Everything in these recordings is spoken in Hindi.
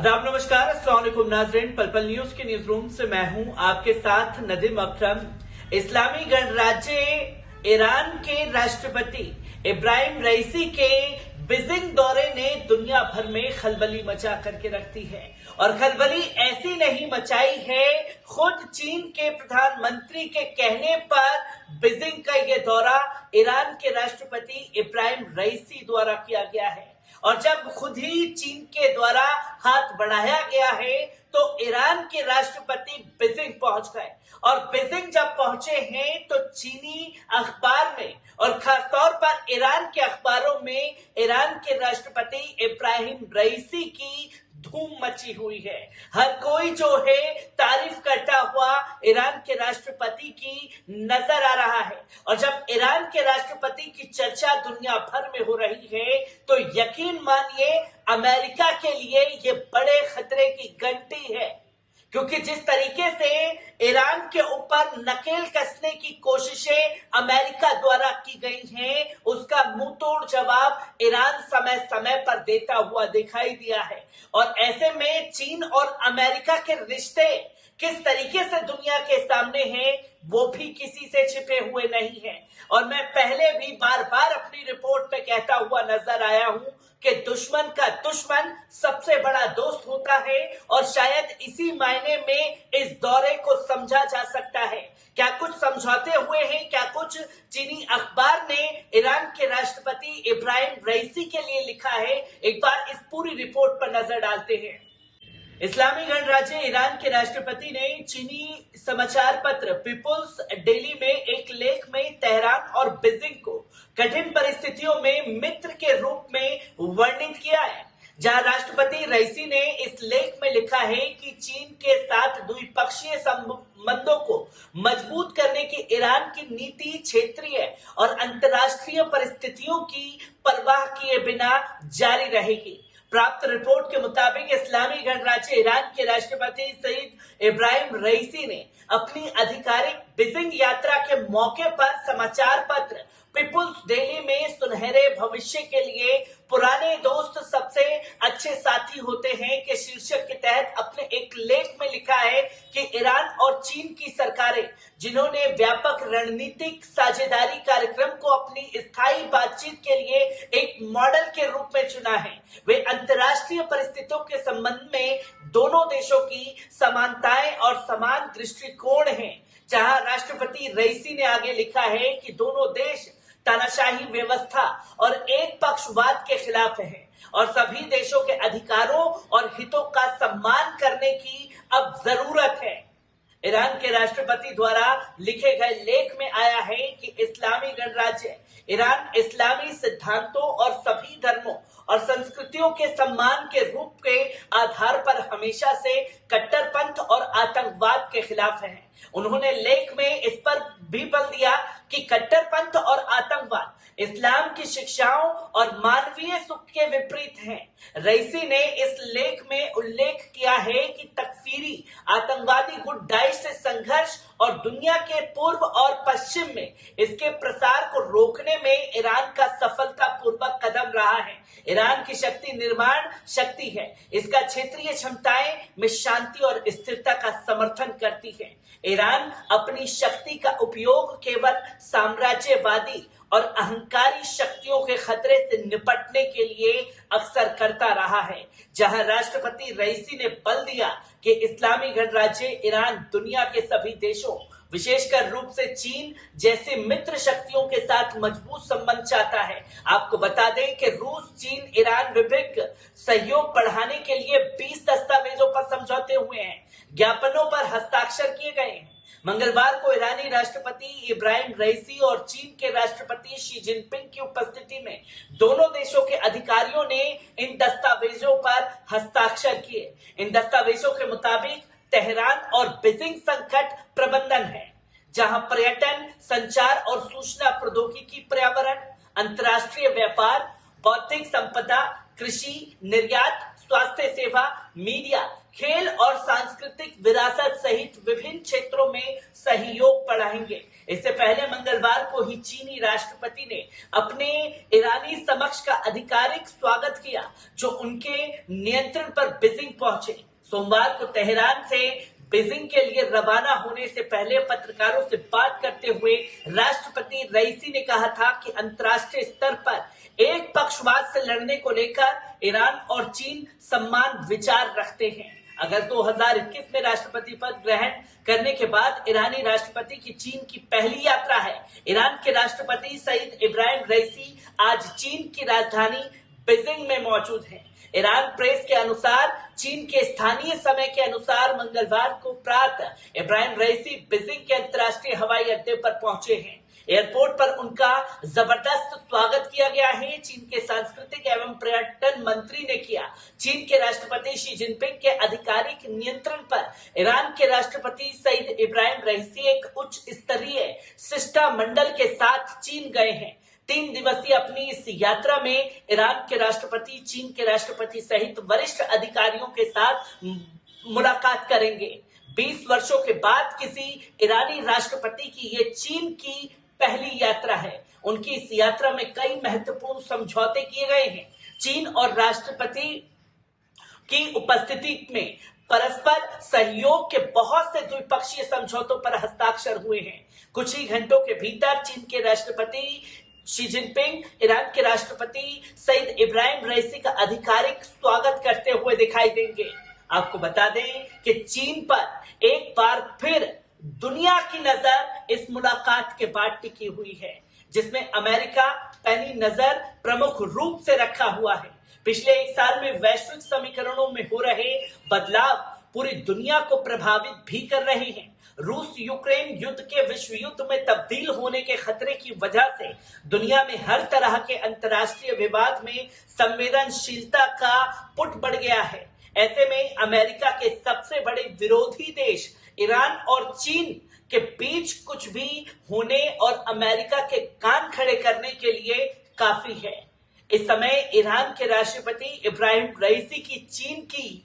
आदाब नमस्कार, अस्सलाम वालेकुम नाज़रीन। पल पल न्यूज के न्यूज रूम से मैं हूं आपके साथ नदीम अकरम। इस्लामी गणराज्य ईरान के राष्ट्रपति इब्राहिम रईसी के बीजिंग दौरे ने दुनिया भर में खलबली मचा करके रख दी है। और खलबली ऐसी नहीं मचाई है, खुद चीन के प्रधानमंत्री के कहने पर बीजिंग का यह दौरा ईरान के राष्ट्रपति इब्राहिम रईसी द्वारा किया गया है। और जब खुद ही चीन के द्वारा हाथ बढ़ाया गया है तो ईरान के राष्ट्रपति बीजिंग पहुंच गए। और बीजिंग जब पहुंचे हैं तो चीनी अखबार में और खासतौर पर ईरान के अखबारों में ईरान के राष्ट्रपति इब्राहिम रईसी की धूम मची हुई है। हर कोई जो है तारीफ करता हुआ ईरान के राष्ट्रपति की नजर आ रहा है। और जब ईरान के राष्ट्रपति की चर्चा दुनिया भर में हो रही है तो यकीन मानिए अमेरिका के लिए ये बड़े खतरे की घंटी है, क्योंकि जिस तरीके से ईरान के ऊपर नकेल कसने की कोशिशें अमेरिका द्वारा की गई हैं, उसका मुंहतोड़ जवाब ईरान समय समय पर देता हुआ दिखाई दिया है। और ऐसे में चीन और अमेरिका के रिश्ते किस तरीके से दुनिया के सामने हैं वो भी किसी से छिपे हुए नहीं है। और मैं पहले भी बार बार अपनी रिपोर्ट में कहता हुआ नजर आया हूं कि दुश्मन का दुश्मन सबसे बड़ा दोस्त होता है। और शायद इसी मायने में इस दौरे को समझा जा सकता है। क्या कुछ समझौते हुए हैं, क्या कुछ चीनी अखबार ने ईरान के राष्ट्रपति इब्राहिम रईसी के लिए लिखा है, एक बार इस पूरी रिपोर्ट पर नजर डालते हैं। इस्लामी गणराज्य ईरान के राष्ट्रपति ने चीनी समाचार पत्र पीपुल्स डेली में एक लेख में तेहरान और बीजिंग को कठिन परिस्थितियों में मित्र के रूप में वर्णित किया है। जहां राष्ट्रपति रईसी ने इस लेख में लिखा है कि चीन के साथ द्विपक्षीय संबंधों को मजबूत करने की ईरान की नीति क्षेत्रीय और अंतर्राष्ट्रीय परिस्थितियों की परवाह किए बिना जारी रहेगी। प्राप्त रिपोर्ट के मुताबिक इस्लामी गणराज्य ईरान के राष्ट्रपति सईद इब्राहिम रईसी ने अपनी आधिकारिक बीजिंग यात्रा के मौके पर समाचार पत्र पीपुल्स डेली में सुनहरे भविष्य के लिए पुराने दोस्त सबसे अच्छे साथी होते हैं के शीर्षक के तहत अपने एक लेख में लिखा है कि ईरान और चीन की सरकारें, जिन्होंने व्यापक रणनीतिक साझेदारी कार्यक्रम को अपनी स्थायी बातचीत के लिए एक मॉडल के रूप में चुना है, वे अंतर्राष्ट्रीय परिस्थितियों के संबंध में दोनों देशों की समानताएं और समान दृष्टिकोण हैं। जहां राष्ट्रपति रईसी ने आगे लिखा है कि दोनों देश तानाशाही व्यवस्था और एक पक्षवाद के खिलाफ है और सभी देशों के अधिकारों और हितों का सम्मान करने की अब जरूरत है। ईरान के राष्ट्रपति द्वारा लिखे गए लेख में आया है कि इस्लामी गणराज्य ईरान इस्लामी सिद्धांतों और सभी धर्मों और संस्कृतियों के सम्मान के रूप के आधार पर हमेशा से कट्टरपंथ और आतंकवाद के खिलाफ है। उन्होंने लेख में इस पर भी बल दिया कि कट्टरपंथ और आतंकवाद इस्लाम की शिक्षाओं और मानवीय सुख के विपरीत हैं। रईसी ने इस लेख में उल्लेख किया है कि तकफीरी आतंकवादी गुट दाइश से संघर्ष और दुनिया के पूर्व और पश्चिम में इसके प्रसार को रोकने में ईरान का सफलतापूर्वक कदम रहा है। ईरान की शक्ति निर्माण शक्ति है, इसका क्षेत्रीय क्षमताएं में शांति और स्थिरता का समर्थन करती है। ईरान अपनी शक्ति का उपयोग केवल साम्राज्यवादी और अहंकारी शक्तियों के खतरे से निपटने के लिए अक्सर करता रहा है। जहां राष्ट्रपति रईसी ने बल दिया कि इस्लामी गणराज्य ईरान दुनिया के सभी देशों, विशेषकर रूप से चीन जैसे मित्र शक्तियों के साथ मजबूत संबंध चाहता है। आपको बता दें कि रूस, चीन, ईरान विभिन्न सहयोग बढ़ाने के लिए 20 दस्तावेजों पर समझौते हुए हैं, ज्ञापनों पर हस्ताक्षर किए गए हैं। मंगलवार को ईरानी राष्ट्रपति इब्राहिम रईसी और चीन के राष्ट्रपति शी जिनपिंग की उपस्थिति में दोनों देशों के अधिकारियों ने इन दस्तावेजों पर हस्ताक्षर किए। इन दस्तावेजों के मुताबिक तेहरान और बीजिंग संकट प्रबंधन है, जहां पर्यटन, संचार और सूचना प्रौद्योगिकी, पर्यावरण, अंतर्राष्ट्रीय व्यापार, बौद्धिक संपदा, कृषि, निर्यात, स्वास्थ्य सेवा, मीडिया, खेल और सांस्कृतिक विरासत सहित विभिन्न क्षेत्रों में सहयोग बढ़ाएंगे। इससे पहले मंगलवार को ही ही चीनी राष्ट्रपति ने अपने ईरानी समक्ष का आधिकारिक स्वागत किया, जो उनके नियंत्रण पर बीजिंग पहुंचे। सोमवार को तेहरान से बीजिंग के लिए रवाना होने से पहले पत्रकारों से बात करते हुए राष्ट्रपति रईसी ने कहा था कि अंतर्राष्ट्रीय स्तर पर एक पक्षवाद से लड़ने को लेकर ईरान और चीन समान विचार रखते हैं। अगस्त 2021 में राष्ट्रपति पद ग्रहण करने के बाद ईरानी राष्ट्रपति की चीन की पहली यात्रा है। ईरान के राष्ट्रपति सईद इब्राहिम रईसी आज चीन की राजधानी बीजिंग में मौजूद हैं। ईरान प्रेस के अनुसार चीन के स्थानीय समय के अनुसार मंगलवार को प्रातः इब्राहिम रईसी बीजिंग के अंतर्राष्ट्रीय हवाई अड्डे पर पहुंचे हैं। एयरपोर्ट पर उनका जबरदस्त स्वागत किया गया है। चीन के सांस्कृतिक एवं पर्यटन मंत्री ने किया। चीन के राष्ट्रपति शी जिनपिंग के आधिकारिक नियंत्रण पर ईरान के राष्ट्रपति सईद इब्राहिम रईसी एक उच्च स्तरीय शिष्टमंडल के साथ चीन गए हैं। 3 दिवसीय अपनी इस यात्रा में ईरान के राष्ट्रपति चीन के राष्ट्रपति सहित वरिष्ठ अधिकारियों के साथ मुलाकात करेंगे। 20 वर्षों के बाद किसी ईरानी राष्ट्रपति की ये चीन की पहली यात्रा है। उनकी इस यात्रा में कई महत्वपूर्ण समझौते किए गए हैं। चीन और राष्ट्रपति की उपस्थिति में परस्पर सहयोग के बहुत से द्विपक्षीय समझौतों पर हस्ताक्षर हुए हैं। कुछ ही घंटों के भीतर चीन के राष्ट्रपति शी जिनपिंग ईरान के राष्ट्रपति सईद इब्राहिम रईसी का आधिकारिक स्वागत करते हुए दिखाई देंगे। आपको बता दें कि चीन पर एक बार फिर दुनिया की नजर इस मुलाकात के बाद टिकी हुई है, जिसमें अमेरिका पैनी नजर प्रमुख रूप से रखा हुआ है। पिछले 1 साल में वैश्विक समीकरणों में हो रहे बदलाव पूरी दुनिया को प्रभावित भी कर रहे हैं। रूस यूक्रेन युद्ध के विश्व युद्ध में तब्दील होने के खतरे की वजह से दुनिया में हर तरह के अंतर्राष्ट्रीय विवाद में संवेदनशीलता का पुट बढ़ गया है। ऐसे में अमेरिका के सबसे बड़े विरोधी देश ईरान और चीन के बीच कुछ भी होने और अमेरिका के कान खड़े करने के लिए काफी है। इस समय ईरान के राष्ट्रपति इब्राहिम रईसी की चीन की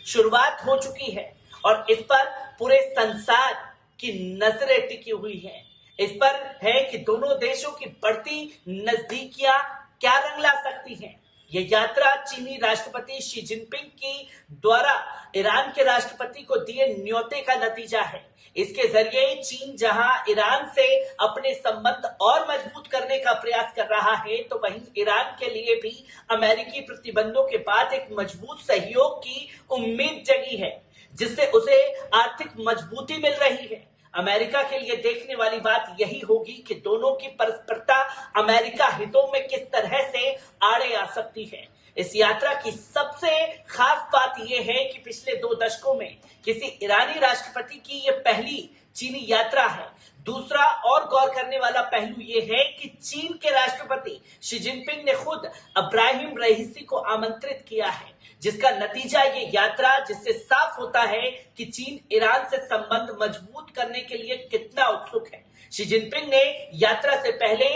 शुरुआत हो चुकी है और इस पर पूरे संसार की नजरें टिकी हुई हैं। इस पर है कि दोनों देशों की बढ़ती नजदीकियां क्या रंग ला सकती हैं। यह यात्रा चीनी राष्ट्रपति शी जिनपिंग की द्वारा ईरान के राष्ट्रपति को दिए न्योते का नतीजा है। इसके जरिए चीन जहां ईरान से अपने संबंध और मजबूत करने का प्रयास कर रहा है, तो वहीं ईरान के लिए भी अमेरिकी प्रतिबंधों के बाद एक मजबूत सहयोग की उम्मीद जगी है, जिससे उसे आर्थिक मजबूती मिल रही है। अमेरिका के लिए देखने वाली बात यही होगी कि दोनों की परस्परता अमेरिका हितों में किस तरह से आड़े आ सकती है। इस यात्रा की सबसे खास बात यह है कि पिछले 2 दशकों में किसी ईरानी राष्ट्रपति की यह पहली चीनी यात्रा है। दूसरा और गौर करने वाला पहलू यह है कि चीन के राष्ट्रपति शी जिनपिंग ने खुद इब्राहिम रईसी को आमंत्रित किया है, जिसका नतीजा ये यात्रा, जिससे साफ होता है कि चीन ईरान से संबंध मजबूत करने के लिए कितना उत्सुक है। शी जिनपिंग ने यात्रा से पहले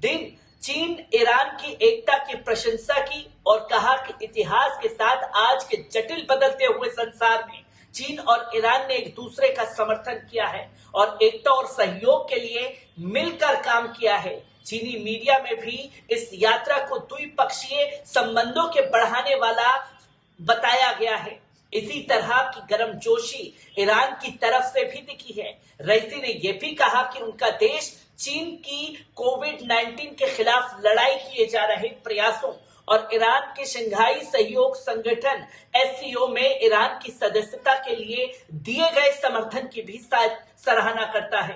दिन चीन ईरान की एकता की प्रशंसा की और कहा कि इतिहास के साथ आज के जटिल बदलते हुए संसार में चीन और ईरान ने एक दूसरे का समर्थन किया है और एकता और सहयोग के लिए मिलकर काम किया है। चीनी मीडिया में भी इस यात्रा को द्विपक्षीय संबंधों के बढ़ाने वाला बताया गया है। इसी तरह की गर्मजोशी ईरान की तरफ से भी दिखी है। रईसी ने यह भी कहा कि उनका देश चीन की कोविड-19 के खिलाफ लड़ाई किए जा रहे प्रयासों और ईरान के शंघाई सहयोग संगठन SCO में ईरान की सदस्यता के लिए दिए गए समर्थन की भी सराहना करता है।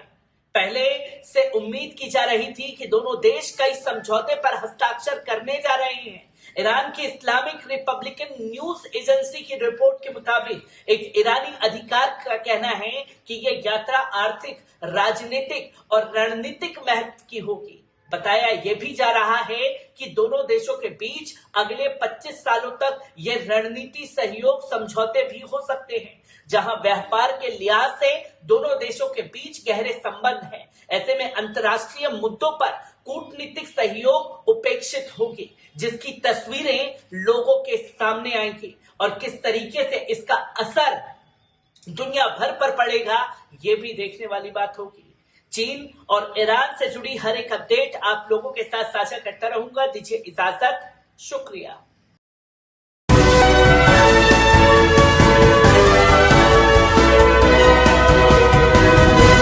पहले से उम्मीद की जा रही थी कि दोनों देश कई समझौते पर हस्ताक्षर करने जा रहे हैं। ईरान की इस्लामिक रिपब्लिकन न्यूज एजेंसी की रिपोर्ट के मुताबिक एक ईरानी अधिकारी का कहना है कि यह यात्रा आर्थिक, राजनीतिक और रणनीतिक महत्व की होगी। बताया यह भी जा रहा है कि दोनों देशों के बीच अगले 25 सालों तक ये रणनीति सहयोग समझौते भी हो सकते हैं, जहां व्यापार के लिहाज से दोनों देशों के बीच गहरे संबंध हैं। ऐसे में अंतर्राष्ट्रीय मुद्दों पर कूटनीतिक सहयोग उपेक्षित होगी, जिसकी तस्वीरें लोगों के सामने आएंगी और किस तरीके से इसका असर दुनिया भर पर पड़ेगा, ये भी देखने वाली बात होगी। चीन और ईरान से जुड़ी हर एक अपडेट आप लोगों के साथ साझा करता रहूंगा। दीजिए इजाजत, शुक्रिया।